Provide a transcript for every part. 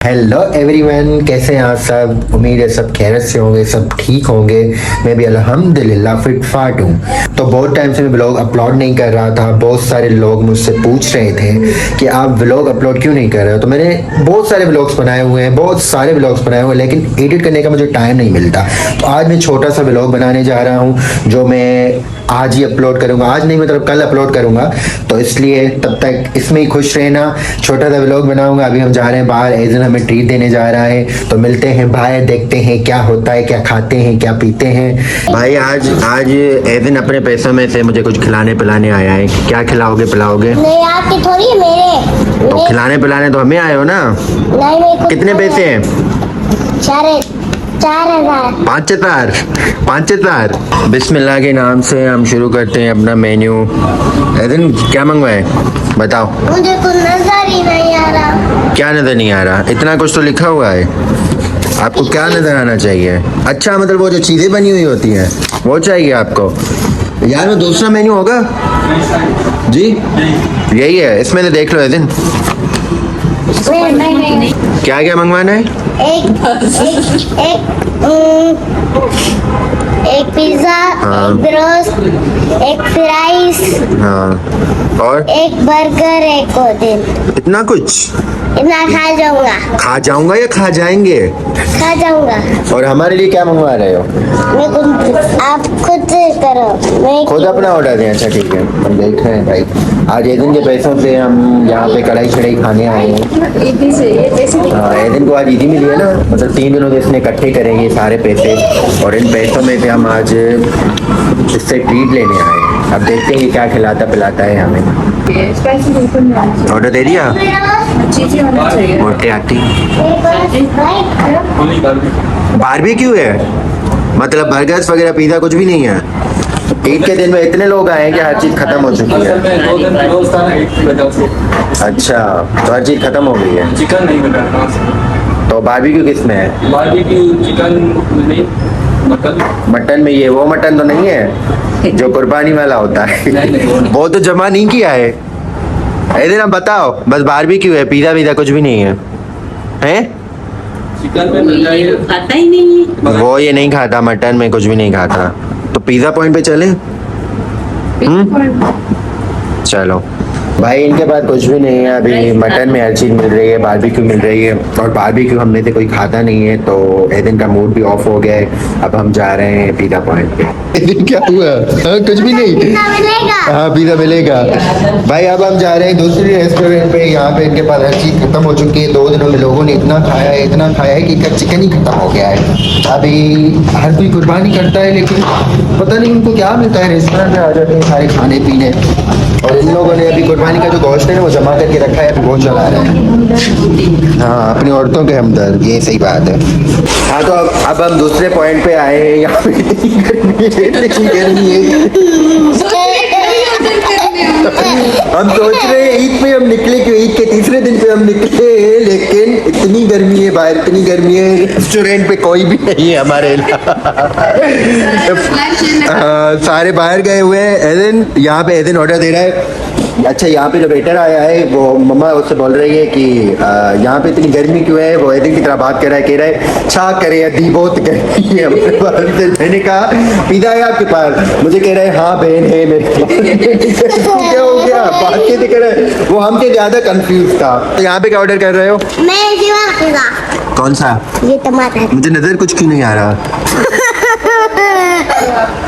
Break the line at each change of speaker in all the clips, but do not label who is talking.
Hello everyone, कैसे हैं आप सब। उम्मीद है सब खैरियत से होंगे, सब ठीक होंगे। मैं भी अल्हम्दुलिल्लाह फिट फाट हूँ। तो बहुत टाइम से मैं ब्लॉग अपलोड नहीं कर रहा था। बहुत सारे लोग मुझसे पूछ रहे थे कि आप ब्लॉग अपलोड क्यों नहीं कर रहे हो। तो मैंने बहुत सारे ब्लॉग्स बनाए हुए हैं, बहुत सारे ब्लॉग्स बनाए हुए हैं, लेकिन एडिट करने का मुझे टाइम नहीं मिलता। तो आज मैं छोटा सा ब्लॉग बनाने जा रहा हूँ जो मैं आज ही अपलोड करूंगा। आज नहीं, मतलब कल अपलोड करूंगा। तो इसलिए तब तक इसमें ही खुश रहना। छोटा सा ब्लॉग बनाऊंगा। अभी हम जा रहे हैं बाहर, एजन हमें ट्रीट देने जा रहा है। तो मिलते हैं बाहर, देखते हैं क्या होता है, क्या खाते हैं, क्या पीते हैं। भाई आज एजन अपने पैसों में से मुझे कुछ खिलाने पिलाने आया है। क्या खिलाओगे पिलाओगे?
नहीं, आपके थोड़ी है, मेरे।
तो खिलाने पिलाने तो हमें आए हो ना।
नहीं, मेरे को
कितने पैसे हैं?
4,000।
5,000। बिस्मिल्लाह के नाम से हम शुरू करते हैं अपना मेन्यू। एजन क्या मंगवाए बताओ।
मुझे कुछ नजर ही नहीं आ रहा।
क्या नजर नहीं आ रहा? इतना कुछ तो लिखा हुआ है। आपको क्या नजर आना चाहिए? अच्छा, मतलब वो जो चीजें बनी हुई होती हैं वो चाहिए आपको। यार वो दूसरा मेन्यू होगा जी, यही है। इसमें से देख लो एजन,
नहीं।
क्या क्या मंगवाना है।
एक पिज्जा,
हाँ।
एक ब्रोस्ट, एक फ्राइज,
हाँ, और
एक बर्गर, एक ओडन।
इतना कुछ
इतना खा जाऊंगा।
खा जाऊंगा या खा जाएंगे?
खा जाऊंगा।
और हमारे लिए क्या मंगवा रहे हो?
मैं खुद, आप खुद करो। मैं
खुद अपना ऑर्डर दें। अच्छा ठीक है, हम देख रहे हैं भाई। आज एदिन के पैसों से हम यहाँ पे कढ़ाई छड़ाई खाने आए हैं। हाँ, एदिन को आज ईदी मिली है ना, मतलब 3 दिनों से इसने इकट्ठे करेंगे सारे पैसे, और इन पैसों में से हम आज इससे ट्रीट लेने आए हैं। अब देखते हैं क्या खिलाता पिलाता है हमें। ऑर्डर दे दिया? मोटे आती बारबेक्यू है, मतलब बर्गर्स वगैरह पिज्जा कुछ भी नहीं है। ईद के दिन में इतने लोग आए हैं कि हर चीज खत्म हो चुकी है।
2 दिन रोज था ना, ईद की वजह से
अच्छा, तो हर चीज खत्म हो गई है।
चिकन नहीं मिल रहा था।
तो बारबेक्यू किस में है?
बारबेक्यू चिकन नहीं, मटन।
मटन में ये वो मटन तो नहीं है जो कुर्बानी वाला होता है?
नहीं।
वो तो जमा नहीं किया है। इधर आप बताओ, बस बारबेक्यू है, पिज्जा विज़ा कुछ भी नहीं है। हैं?
चिकन में मिल जाएगा।
खाता ही नहीं है।
वो ये नहीं खाता, मटन में कुछ भी नहीं खाता। तो पिज्जा पॉइंट पे चले? चलो भाई, इनके पास कुछ भी नहीं है अभी। मटन में हर चीज मिल रही है, बारबेक्यू मिल रही है, और बारबेक्यू हम में से कोई खाता नहीं है। तो एदिन का मूड भी ऑफ हो गया है। अब हम जा रहे हैं पिज्जा पॉइंट पे। एदिन क्या हुआ? हाँ, कुछ भी नहीं।
पिज्जा मिलेगा।
हाँ, पिज्जा मिलेगा भाई। अब हम जा रहे हैं दूसरे रेस्टोरेंट पे। यहाँ पे इनके पास हर चीज खत्म हो चुकी है। 2 दिनों में लोगों ने इतना खाया है कि इनका चिकन ही खत्म हो गया है। अभी हर कोई कुर्बानी करता है, लेकिन पता नहीं उनको क्या मिलता है। रेस्टोरेंट में आ जाते हैं सारे खाने पीने, और इन लोगों ने अभी कुर्बानी का जो गोश्त है ना वो जमा करके रखा है, अभी वो चला रहे हैं। हाँ, अपनी औरतों के हमदर्द, ये सही बात है। हाँ, तो अब हम दूसरे पॉइंट पे आए हैं। यहाँ पे इतनी गर्मी है। हम सोच रहे हैं ईद पे हम निकले क्यों, ईद के तीसरे दिन पे हम निकले, लेकिन इतनी गर्मी है बाहर, इतनी गर्मी है, रेस्टोरेंट पे कोई भी नहीं है हमारे। सारे बाहर गए हुए हैं। एदिन यहाँ पे एदिन ऑर्डर दे रहा है। अच्छा, यहाँ पे जो वेटर आया है वो मम्मा उससे बोल रही है कि यहाँ पे इतनी गर्मी क्यों है। वो एदिन की तरह बात कर रहा है, कह रहा है छा करे दी बहुत गर्मी है हमारे पास। मैंने कहा पिज्जा है आपके पास? मुझे कह रहा है हाँ बहन है मेरे पास। क्या हो गया, बात कैसे कर रहा है? वो हमसे ज्यादा कंफ्यूज था। तो यहाँ पे क्या ऑर्डर कर रहे हो?
मैं जीवा पिज्जा।
कौन सा?
ये टमाटर।
मुझे नजर कुछ क्यों नहीं आ रहा?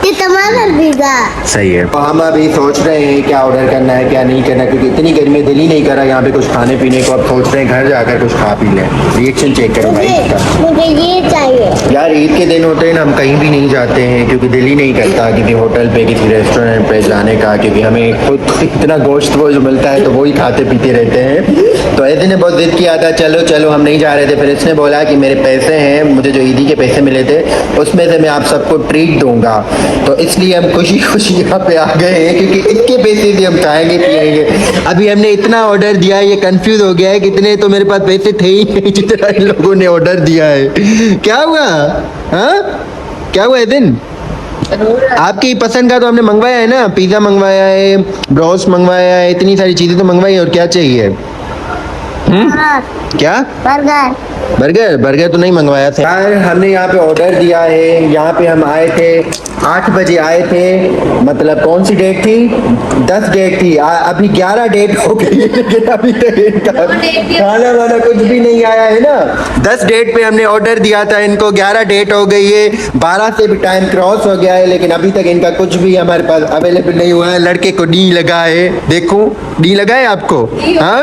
ये टमाटर पिज्जा।
सही है। तो हम अभी सोच रहे हैं क्या ऑर्डर करना है क्या नहीं करना, क्योंकि इतनी गर्मी में दिल ही नहीं कर रहा यहाँ पे कुछ खाने पीने को। अब सोच रहे हैं घर जाकर कुछ खा पी लें। रिएक्शन चेक करो भाई इसका।
मुझे ये चाहिए।
यार ईद के दिन होते हैं ना, हम कहीं भी नहीं जाते हैं क्योंकि दिल ही नहीं करता किसी होटल पे किसी रेस्टोरेंट पे जाने का, क्योंकि हमें खुद इतना गोश्त वो जो मिलता है तो वो ही खाते पीते रहते हैं। तो एदिन ने बहुत जिद किया था चलो चलो, हम नहीं जा रहे थे। फिर इसने बोला कि मेरे पैसे हैं, मुझे जो ईदी के पैसे मिले थे उसमें से मैं आप सबको ट्रीट दूंगा। तो इसलिए हम खुशी खुशी यहाँ पे आ गए हैं, क्योंकि इसके पैसे से हम खाएंगे पिएंगे। अभी हमने इतना ऑर्डर दिया है, ये कंफ्यूज हो गया है कितने, तो मेरे पास पैसे थे ही नहीं जितना इन लोगों ने ऑर्डर दिया है। क्या हुआ? हाँ, क्या हुआ एदिन? आपकी पसंद का तो हमने मंगवाया है ना, पिज्जा मंगवाया है, ब्रोस्ट मंगवाया है, इतनी सारी चीजें तो मंगवाई है, और क्या चाहिए? क्या
बर्गर
बर्गर? बर्गर तो नहीं मंगवाया था यार। हमने यहाँ पे ऑर्डर दिया है। यहाँ पे हम आए थे 8 बजे आए थे, मतलब कौन सी डेट थी? 10 डेट थी। अभी 11 डेट हो गई है, लेकिन अभी तक इनका खाना वाना कुछ भी नहीं आया है ना। 10 डेट पे हमने ऑर्डर दिया था, इनको 11 डेट हो गई है, 12 से भी टाइम क्रॉस हो गया है, लेकिन अभी तक इनका कुछ भी हमारे पास अवेलेबल नहीं हुआ है। लड़के को डी लगा है, देखो डी लगा है आपको? हाँ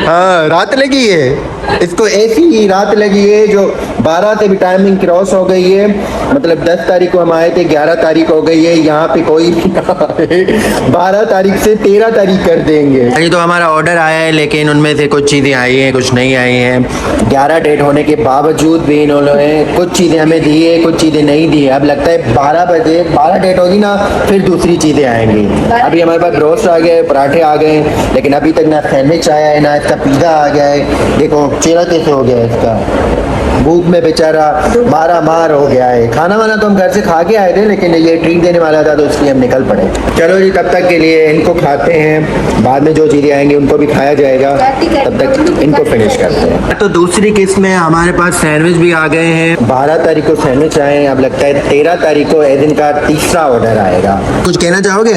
हाँ, रात लगी है इसको, ऐसी ही रात लगी है जो 12 से भी टाइमिंग क्रॉस हो गई है। मतलब 10 तारीख को हम आए थे, 11 तारीख हो गई है, यहाँ पे कोई 12 तारीख से 13 तारीख कर देंगे। ये तो हमारा ऑर्डर आया है, लेकिन उनमें से कुछ चीज़ें आई हैं, कुछ नहीं आई हैं। 11 डेट होने के बावजूद भी इन्होंने कुछ चीज़ें हमें दी है, कुछ चीज़ें नहीं दी है। अब लगता है 12 बजे 12 डेट होगी ना, फिर दूसरी चीज़ें आएंगी। अभी हमारे पास ब्रोस्ट आ गए, पराठे आ गए, लेकिन अभी तक ना सैंडविच आया है, ना इसका पिज़्ज़ा आ गया है। देखो चेहरा कैसे हो गया है इसका, भूख में बेचारा मारा मार हो गया है। खाना वाना तो हम घर से खा के आए थे, लेकिन ये ट्रीट देने वाला था तो इसलिए हम निकल पड़े। चलो जी, तब तक के लिए इनको खाते हैं, बाद में जो चीज़ें आएंगी उनको भी खाया जाएगा, तब तक इनको फिनिश करते हैं। तो दूसरी किस्त में हमारे पास सैंडविच भी आ गए हैं। 12 तारीख को सैंडविच आए हैं, अब लगता है 13 तारीख को ए दिन का तीसरा ऑर्डर आएगा। कुछ कहना चाहोगे?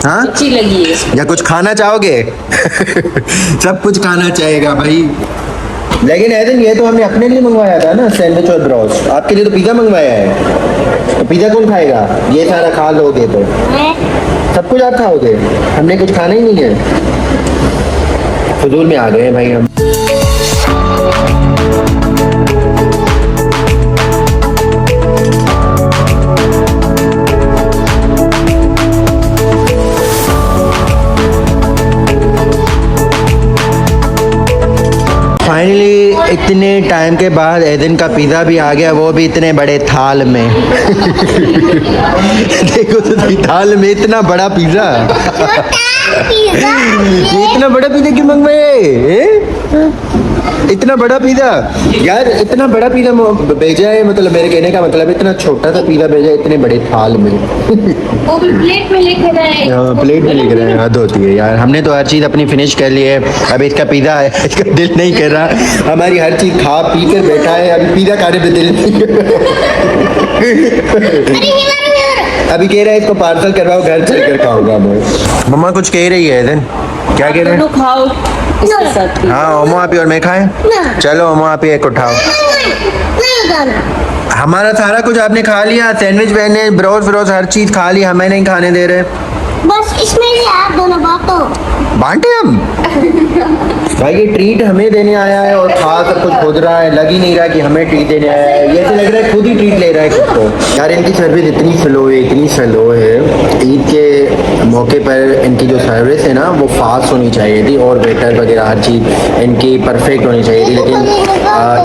हाँ,
अच्छी लगी है
या कुछ खाना चाहोगे? सब कुछ खाना चाहेगा भाई। लेकिन ऐसे ये तो हमने अपने लिए मंगवाया था ना, सैंडविच और ब्रोस्ट। आपके लिए तो पिज़्ज़ा मंगवाया है, तो पिज़्ज़ा कौन खाएगा? ये सारा खा लोगे तो सब कुछ आप खाओगे, हमने कुछ खाना ही नहीं है। फजूल में आ गए हैं भाई हम। फाइनली इतने टाइम के बाद एदन का पिज़्ज़ा भी आ गया, वो भी इतने बड़े थाल में। देखो तो थाल में इतना बड़ा पिज़्ज़ा। ये इतना बड़ा पिज़्ज़ा क्यों मंगवाए? इतना बड़ा पिज़्ज़ा यार, इतना बड़ा पिज़्ज़ा भेजा है, मतलब मेरे कहने का मतलब इतना छोटा सा पिज़्ज़ा भेजा है इतने बड़े थाल में।
वो भी प्लेट में लेकर आए।
हाँ, प्लेट में लेकर आए, हद होती है यार। हमने तो हर चीज़ अपनी फिनिश कर ली है, अब इसका पिज़्ज़ा है, इसका दिल नहीं कर रहा। हमारी हर चीज़ खा पी कर बैठा है, अभी पिज़्ज़ा खाने पे दिल नहीं कर रहा। अभी कह रहा है इसको पार्सल करवाओ, घर चलकर खाऊंगा मैं। मम्मा कुछ कह रही है दिन, क्या कह रहे हैं?
खाओ इसके साथ।
हाँ, ओमो आप ही और मैं खाएं? चलो ओमो आप ही एक उठाओ। हमारा सारा कुछ आपने खा लिया, सैंडविच वैंडविच ब्रोस्ट हर चीज खा ली, हमें नहीं खाने दे रहे।
बस इसमें ही आप दोनों बांटो।
बांटे हम? भाई ये ट्रीट हमें देने आया है और खा सब कुछ खोद रहा है, लग ही नहीं रहा कि हमें ट्रीट देने आया है। ये तो लग रहा है खुद ही ट्रीट ले रहा है खुद को। यार इनकी सर्विस इतनी स्लो है, इतनी स्लो है। ईद के मौके पर इनकी जो सर्विस है ना, वो फास्ट होनी चाहिए थी और वेटर वगैरह हर चीज़ इनकी परफेक्ट होनी चाहिए थी, लेकिन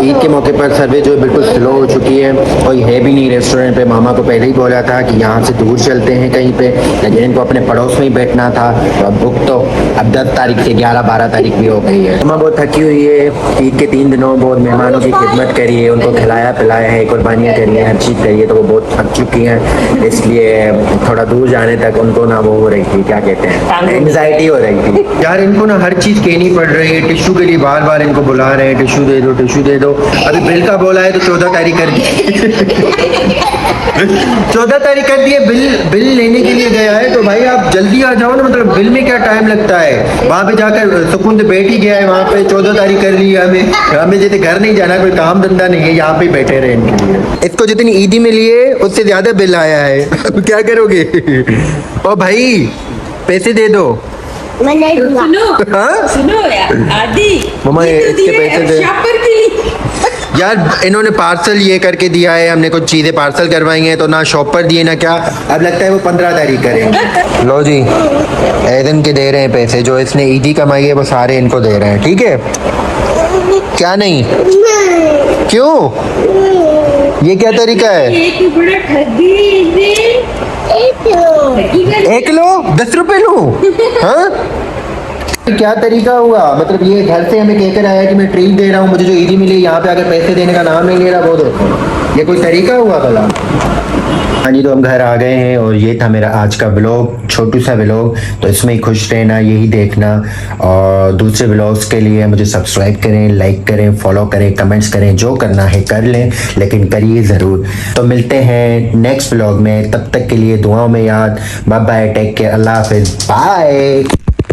ईद के मौके पर सर्विस जो है बिल्कुल स्लो हो चुकी है। कोई है भी नहीं रेस्टोरेंट पे। मामा को पहले ही बोला था कि यहाँ से दूर चलते हैं कहीं पे, लेकिन इनको अपने पड़ोस में ही बैठना था। तो अब बुक तो अब 10 तारीख से 11-12 तारीख भी हो गई है। मामा बहुत थकी हुई है, ईद के 3 दिनों बहुत मेहमानों की खिदमत करी है, उनको खिलाया पिलाया है, कुर्बानियाँ करी हैं, हर चीज़ करी है, तो वो बहुत थक चुकी हैं। इसलिए थोड़ा दूर जाने तक उनको ना वो हो रही थी, क्या कहते हैं, एंग्जाइटी हो रही थी। यार इनको ना हर चीज़ कहनी पड़ रही है। टिश्यू के लिए बार बार इनको बुला रहे हैं, टिश्यू दे दो टिश्यू दे दो। अभी बिल का बोला है तो 14 तारीख कर दी। 14 तारीख कर दिए। बिल लेने के लिए गया है, तो भाई आप जल्दी आ जाओ ना, मतलब बिल में क्या टाइम लगता है? वहाँ पे जाकर सुकून से बैठ ही गया है, वहाँ पे 14 तारीख कर ली। हमें जैसे घर नहीं जाना, कोई काम धंधा नहीं है, यहाँ पे बैठे रहे इनके लिए। इसको जितनी ईदी मिली है उससे ज्यादा बिल आया है। अब क्या करोगे? ओ भाई पैसे दे दो।
मैं नहीं दूंगा।
सुनो
हाँ?
सुनो यार आदि,
मम्मा,
ये तो
इसके
दिए
पैसे दे।
शॉपर के लिए।
यार इन्होंने पार्सल ये करके दिया है, हमने कुछ चीज़ें पार्सल करवाई हैं, तो ना शॉप पर दिए ना क्या। अब लगता है वो 15 तारीख करेंगे। लो जी, एदन के दे रहे हैं पैसे, जो इसने ईदी कमाई है वो सारे इनको दे रहे हैं, ठीक है? क्या नहीं? क्यों? ये क्या तरीका है?
एक बड़ा ठगी।
1 लो 10 रुपए लूं? हाँ, क्या तरीका हुआ? मतलब ये घर से हमें कहकर आया कि मैं ट्रीट दे रहा हूँ, मुझे जो ईदी मिली, यहाँ पे अगर पैसे देने का नाम नहीं ले रहा, वो देखो, ये कोई तरीका हुआ भला? हाँ जी, तो हम घर आ गए हैं और ये था मेरा आज का ब्लॉग, छोटू सा ब्लॉग। तो इसमें ही खुश रहना, यही देखना, और दूसरे ब्लॉग्स के लिए मुझे सब्सक्राइब करें, लाइक करें, फॉलो करें, कमेंट्स करें, जो करना है कर लें, लेकिन करिए ज़रूर। तो मिलते हैं नेक्स्ट ब्लॉग में, तब तक के लिए दुआओं में याद। बाय बाय, टेक केयर, अल्लाह हाफिज़, बाय।